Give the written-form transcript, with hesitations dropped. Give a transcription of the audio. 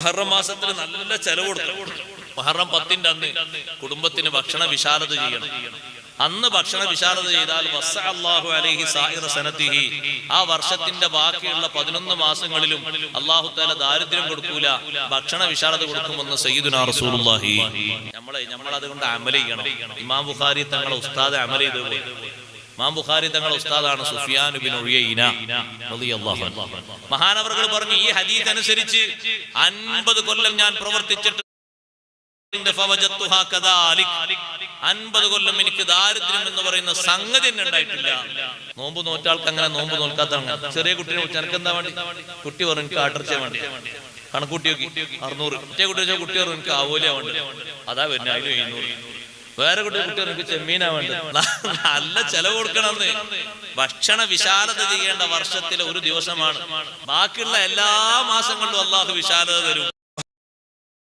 മുഹറം മാസത്തിൽ നല്ല ചെലവ് കൊടുക്കണം. മുഹറം 10-ന്റെ അന്ന് കുടുംബത്തിന് ഭക്ഷണ വിശാലത ചെയ്യണം. അന്ന് ഭക്ഷണ വിശാലത ചെയ്താൽ വസ്സഅല്ലാഹു അലൈഹി സായിറ സനതിഹി, ആ വർഷത്തിന്റെ ബാക്കിയുള്ള 11 മാസങ്ങളിലും അല്ലാഹു തആല ദാരിദ്ര്യം കൊടുക്കൂല, ഭക്ഷണ വിശാലത കൊടുക്കുമെന്ന് സയ്യിദുനാ റസൂലുള്ളാഹി. നമ്മൾ അതുകൊണ്ട് അമൽ ചെയ്യണം. ഇമാം ബുഖാരി തങ്ങളുടെ ഉസ്താദ് അമൽ ചെയ്തതുപോലെ. ഇമാം ബുഖാരി തങ്ങളുടെ ഉസ്താദാണ് സുഫിയാൻ ഇബ്നു ഉയൈന റളിയല്ലാഹു അൻഹു. മഹാനവറുകൾ പറഞ്ഞു, ഈ ഹദീസ് അനുസരിച്ച് 50 കൊല്ലം ഞാൻ പ്രവർത്തിച്ചിട്ട് 50 കൊല്ലം എനിക്ക് ദാരിദ്ര്യം എന്ന് പറയുന്ന സംഗതി തന്നെ ഉണ്ടായിട്ടില്ല. നോമ്പ് നോറ്റാൾക്ക് അങ്ങനെ നോമ്പ് നോൽക്കാത്തതാണ്. ചെറിയ കുട്ടിയെ വിളിച്ച് എനിക്ക് എന്താ വേണ്ടി? കുട്ടി പറഞ്ഞു എനിക്ക് ആട്ടർച്ച വേണ്ടി. കണക്കൂട്ടി നോക്കി 600. മറ്റേ കുട്ടി വെച്ചാൽ കുട്ടി പറഞ്ഞു എനിക്ക് ആവോലിയാ വേണ്ടി. അതാ വരുന്നത്, അതിന് 700. വേറെ കുട്ടി പറഞ്ഞു എനിക്ക് ചെമ്മീനാ വേണ്ടത്. നല്ല ചെലവ് കൊടുക്കണമെന്ന്. ഭക്ഷണ വിശാലത ചെയ്യേണ്ട വർഷത്തിലെ ഒരു ദിവസമാണ്. ബാക്കിയുള്ള എല്ലാ മാസങ്ങളിലും അള്ളാഹു വിശാലത തരും.